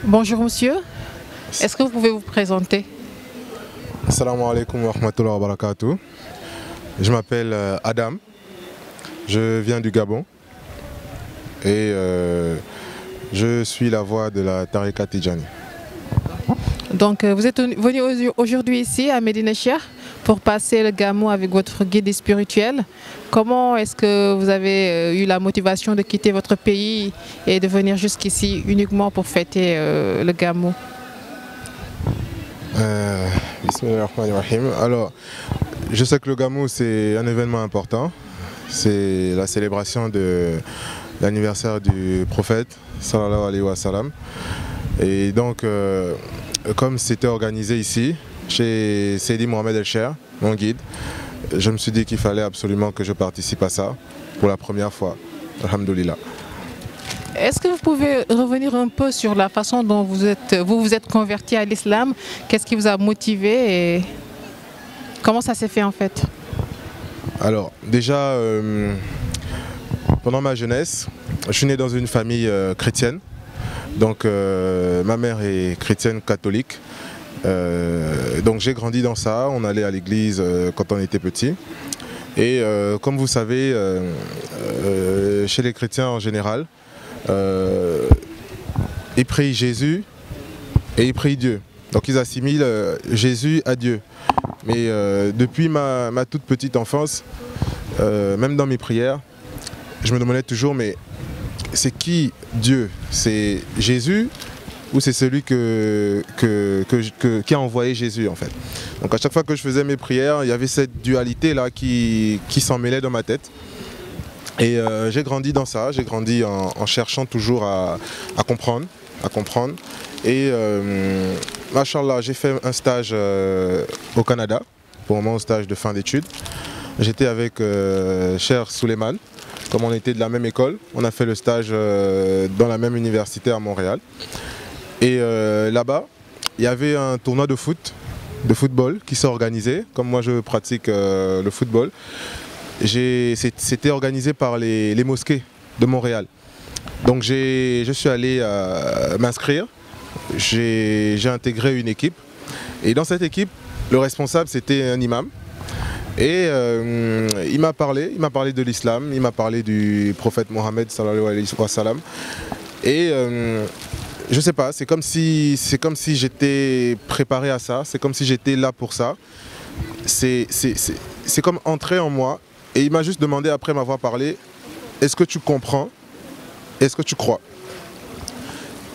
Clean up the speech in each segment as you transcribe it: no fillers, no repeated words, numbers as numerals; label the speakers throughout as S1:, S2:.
S1: Bonjour monsieur, est-ce que vous pouvez vous présenter?
S2: Assalamu alaikum wa rahmatullahi wa barakatuh. Je m'appelle Adam, je viens du Gabon et je suis la voix de la Tariqa Tidjani.
S1: Donc vous êtes venu aujourd'hui ici à Médina Cheikh pour passer le Gamou avec votre guide spirituel. Comment est-ce que vous avez eu la motivation de quitter votre pays et de venir jusqu'ici uniquement pour fêter le Gamou?
S2: Bismillahirrahmanirrahim. Alors, je sais que le Gamou c'est un événement important. C'est la célébration de l'anniversaire du prophète sallallahu alayhi wa sallam. Et donc, comme c'était organisé ici, chez Seydi Mohamed El Cher, mon guide, je me suis dit qu'il fallait absolument que je participe à ça pour la première fois. Alhamdoulilah.
S1: Est-ce que vous pouvez revenir un peu sur la façon dont vous vous êtes converti à l'islam? Qu'est-ce qui vous a motivé et comment ça s'est fait en fait?
S2: Alors, déjà, pendant ma jeunesse, je suis né dans une famille chrétienne. Donc, ma mère est chrétienne catholique. Donc j'ai grandi dans ça, on allait à l'église quand on était petit. Et comme vous savez, chez les chrétiens en général, ils prient Jésus et ils prient Dieu. Donc ils assimilent Jésus à Dieu. Mais depuis ma toute petite enfance, même dans mes prières, je me demandais toujours, mais c'est qui Dieu? C'est Jésus ou c'est celui qui a envoyé Jésus en fait. Donc à chaque fois que je faisais mes prières, il y avait cette dualité là qui s'en mêlait dans ma tête. Et j'ai grandi dans ça, j'ai grandi en cherchant toujours à comprendre. Et machallah, j'ai fait un stage au Canada, pour mon stage de fin d'études. J'étais avec Cher Suleiman, comme on était de la même école, on a fait le stage dans la même université à Montréal. Et là-bas, il y avait un tournoi de football qui s'est organisé. Comme moi je pratique le football, c'était organisé par les mosquées de Montréal. Donc je suis allé m'inscrire, j'ai intégré une équipe. Et dans cette équipe, le responsable c'était un imam. Et il m'a parlé de l'islam, il m'a parlé du prophète Mohammed sallallahu alayhi wa sallam. Et je sais pas, c'est comme si j'étais préparé à ça, c'est comme si j'étais là pour ça. C'est comme entrer en moi et il m'a juste demandé après m'avoir parlé, est-ce que tu comprends? Est-ce que tu crois?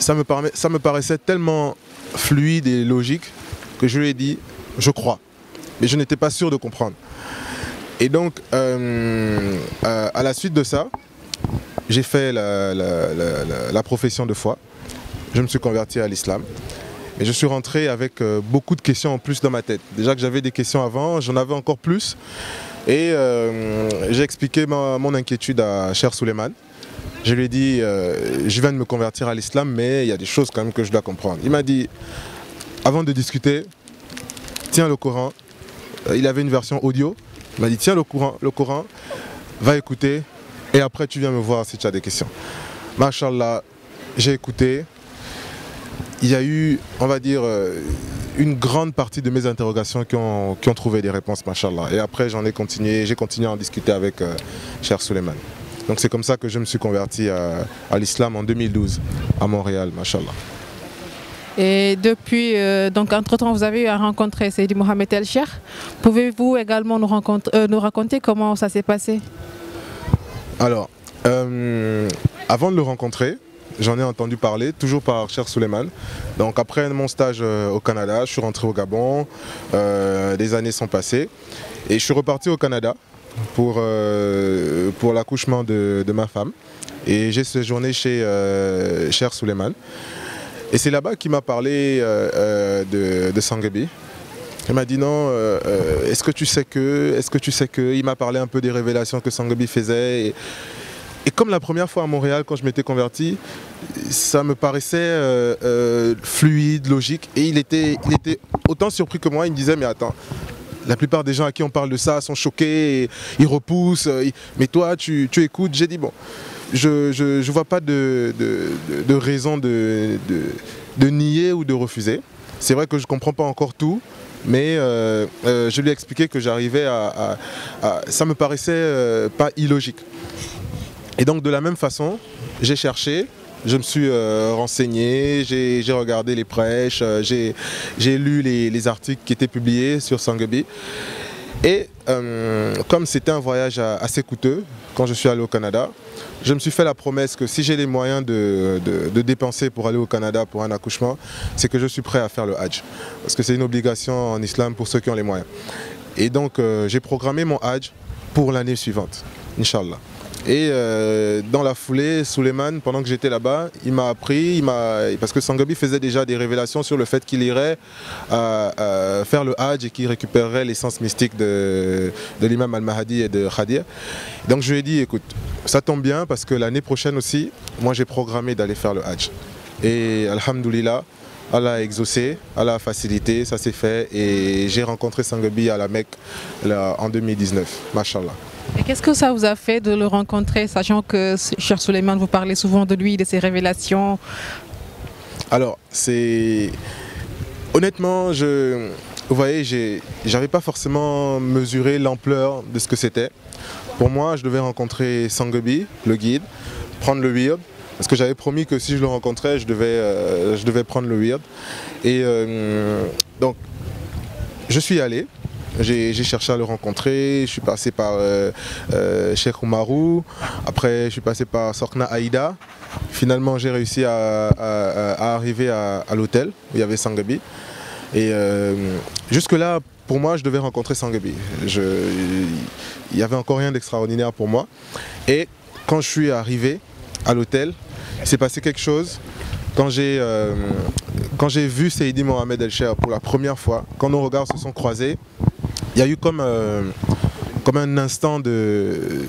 S2: Ça me paraissait tellement fluide et logique que je lui ai dit, je crois. Mais je n'étais pas sûr de comprendre. Et donc, à la suite de ça, j'ai fait la profession de foi. Je me suis converti à l'islam et je suis rentré avec beaucoup de questions en plus dans ma tête. Déjà que j'avais des questions avant, j'en avais encore plus. Et j'ai expliqué mon inquiétude à Cher Suleiman. Je lui ai dit, je viens de me convertir à l'islam, mais il y a des choses quand même que je dois comprendre. Il m'a dit, avant de discuter, tiens le Coran. Il avait une version audio. Il m'a dit, tiens le Coran, va écouter et après tu viens me voir si tu as des questions. Machallah, j'ai écouté. Il y a eu, on va dire, une grande partie de mes interrogations qui ont trouvé des réponses, machallah. Et après, j'ai continué à en discuter avec Cher Suleiman. Donc c'est comme ça que je me suis converti à l'islam en 2012, à Montréal, machallah.
S1: Et depuis, donc entre-temps, vous avez eu à rencontrer Seydi Mohamed El Cher. Pouvez-vous également nous raconter comment ça s'est passé?
S2: Alors, avant de le rencontrer, j'en ai entendu parler, toujours par Cher Suleiman. Donc après mon stage au Canada, je suis rentré au Gabon, des années sont passées. Et je suis reparti au Canada pour l'accouchement de ma femme. Et j'ai séjourné chez Cher Suleiman. Et c'est là-bas qu'il m'a parlé de Sangabi. Il m'a dit non, est-ce que tu sais que, il m'a parlé un peu des révélations que Sangabi faisait. Et comme la première fois à Montréal, quand je m'étais converti, ça me paraissait fluide, logique. Et il était autant surpris que moi, il me disait mais attends, la plupart des gens à qui on parle de ça sont choqués, ils repoussent. Mais toi, tu écoutes. J'ai dit bon, je vois pas de raison de nier ou de refuser. C'est vrai que je ne comprends pas encore tout, mais je lui ai expliqué que j'arrivais ça me paraissait pas illogique. Et donc de la même façon, j'ai cherché, je me suis renseigné, j'ai regardé les prêches, j'ai lu les articles qui étaient publiés sur Sangobi. Et comme c'était un voyage assez coûteux, quand je suis allé au Canada, je me suis fait la promesse que si j'ai les moyens de dépenser pour aller au Canada pour un accouchement, c'est que je suis prêt à faire le Hajj. Parce que c'est une obligation en islam pour ceux qui ont les moyens. Et donc j'ai programmé mon Hajj pour l'année suivante, Inch'Allah. Et dans la foulée, Suleiman, pendant que j'étais là-bas, il m'a appris, parce que Sangobi faisait déjà des révélations sur le fait qu'il irait faire le Hajj et qu'il récupérerait l'essence mystique de l'imam al-Mahdi et de Khadir. Donc je lui ai dit, écoute, ça tombe bien parce que l'année prochaine aussi, moi j'ai programmé d'aller faire le Hajj. Et alhamdoulilah, Allah a exaucé, Allah a facilité, ça s'est fait et j'ai rencontré Sangobi à la Mecque en 2019, mashallah.
S1: Et qu'est-ce que ça vous a fait de le rencontrer, sachant que, cher Suleiman, vous parlez souvent de lui, de ses révélations?
S2: Alors, honnêtement, vous voyez, j'avais pas forcément mesuré l'ampleur de ce que c'était. Pour moi, je devais rencontrer Sangobi, le guide, prendre le wird, parce que j'avais promis que si je le rencontrais, je devais prendre le wird. Et donc, je suis allé. J'ai cherché à le rencontrer, je suis passé par Cheikh Oumarou, après je suis passé par Sorkna Aïda. Finalement j'ai réussi à arriver à l'hôtel où il y avait Sangobi. Et jusque là, pour moi, je devais rencontrer Sangobi. Il n'y avait encore rien d'extraordinaire pour moi. Et quand je suis arrivé à l'hôtel, il s'est passé quelque chose. Quand j'ai vu Seydi Mohamed El Cheikh pour la première fois, quand nos regards se sont croisés, il y a eu comme un instant de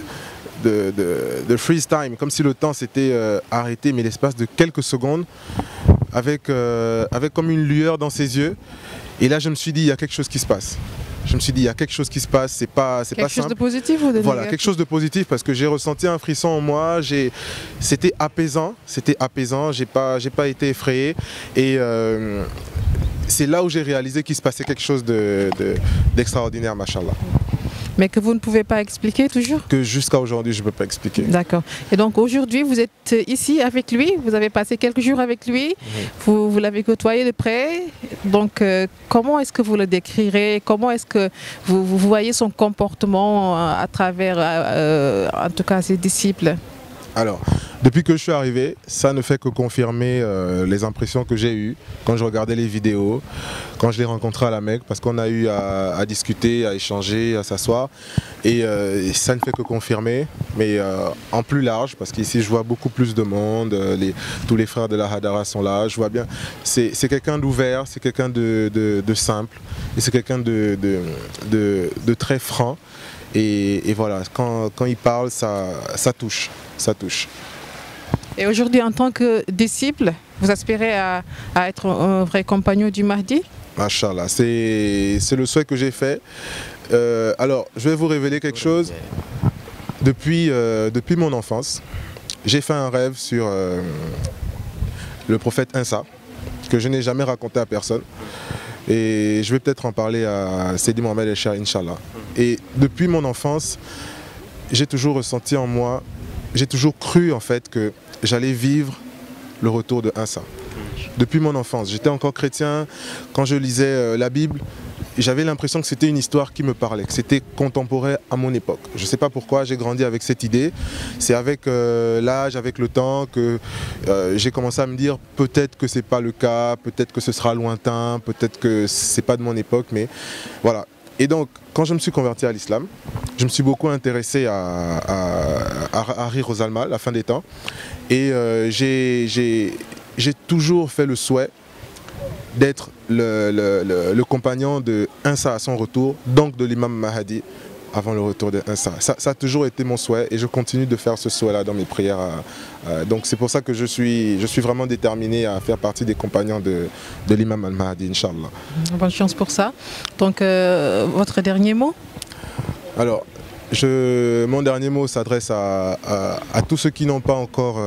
S2: freeze time, comme si le temps s'était arrêté, mais l'espace de quelques secondes, avec comme une lueur dans ses yeux. Et là, je me suis dit, il y a quelque chose qui se passe. Je me suis dit, il y a quelque chose qui se passe, c'est pas simple.
S1: Quelque chose de positif ou de négatif?
S2: Voilà, quelque chose de positif parce que j'ai ressenti un frisson en moi, c'était apaisant, j'ai pas été effrayé et c'est là où j'ai réalisé qu'il se passait quelque chose d'extraordinaire, machallah.
S1: Mais que vous ne pouvez pas expliquer toujours?
S2: Que jusqu'à aujourd'hui, je ne peux pas expliquer.
S1: D'accord. Et donc aujourd'hui, vous êtes ici avec lui, vous avez passé quelques jours avec lui, vous l'avez côtoyé de près. Donc comment est-ce que vous le décrirez? Comment est-ce que vous voyez son comportement à travers, en tout cas, ses disciples?
S2: Alors, depuis que je suis arrivé, ça ne fait que confirmer les impressions que j'ai eues quand je regardais les vidéos, quand je l'ai rencontré à la Mecque, parce qu'on a eu à discuter, à échanger, à s'asseoir. Et ça ne fait que confirmer, mais en plus large, parce qu'ici je vois beaucoup plus de monde, tous les frères de la Hadara sont là, je vois bien. C'est quelqu'un d'ouvert, c'est quelqu'un de simple, et c'est quelqu'un de très franc. Et voilà, quand il parle, ça touche. Et
S1: aujourd'hui, en tant que disciple, vous aspirez à être un vrai compagnon du Mahdi?
S2: Machallah, c'est le souhait que j'ai fait. Alors, je vais vous révéler quelque chose. Depuis mon enfance, j'ai fait un rêve sur le prophète Insa, que je n'ai jamais raconté à personne. Et je vais peut-être en parler à Seydi Mohamed El Cheikh, Inch'Allah. Et depuis mon enfance, j'ai toujours ressenti en moi, j'ai toujours cru en fait que j'allais vivre le retour de Insa. Depuis mon enfance, j'étais encore chrétien, quand je lisais la Bible, j'avais l'impression que c'était une histoire qui me parlait, que c'était contemporain à mon époque. Je ne sais pas pourquoi j'ai grandi avec cette idée. C'est avec l'âge, avec le temps que j'ai commencé à me dire peut-être que ce n'est pas le cas, peut-être que ce sera lointain, peut-être que ce n'est pas de mon époque, mais voilà. Et donc, quand je me suis converti à l'islam, je me suis beaucoup intéressé à Hari Rosalmal, la fin des temps. Et j'ai toujours fait le souhait d'être le compagnon de Insa à son retour, donc de l'imam Mahdi avant le retour de Insa. Ça a toujours été mon souhait et je continue de faire ce souhait-là dans mes prières. Donc c'est pour ça que je suis vraiment déterminé à faire partie des compagnons de l'imam al-Mahdi, Inch'Allah.
S1: Bonne chance pour ça. Donc votre dernier mot?
S2: Alors, Mon dernier mot s'adresse à tous ceux qui n'ont pas encore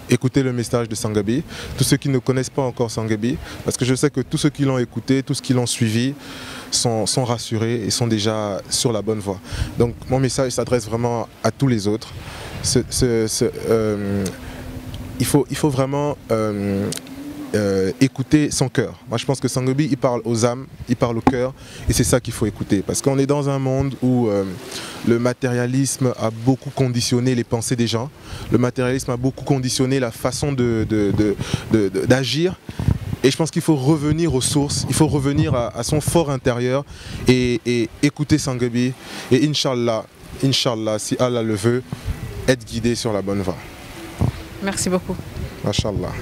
S2: écouté le message de Sangabi, tous ceux qui ne connaissent pas encore Sangabi, parce que je sais que tous ceux qui l'ont écouté, tous ceux qui l'ont suivi, sont rassurés et sont déjà sur la bonne voie. Donc mon message s'adresse vraiment à tous les autres. Il faut vraiment écouter son cœur. Moi je pense que Sangobi il parle aux âmes, il parle au cœur et c'est ça qu'il faut écouter parce qu'on est dans un monde où le matérialisme a beaucoup conditionné les pensées des gens, le matérialisme a beaucoup conditionné la façon d'agir et je pense qu'il faut revenir aux sources, il faut revenir à son fort intérieur et écouter Sangobi et Inch'Allah, si Allah le veut, être guidé sur la bonne voie.
S1: Merci beaucoup.
S2: Masha'Allah.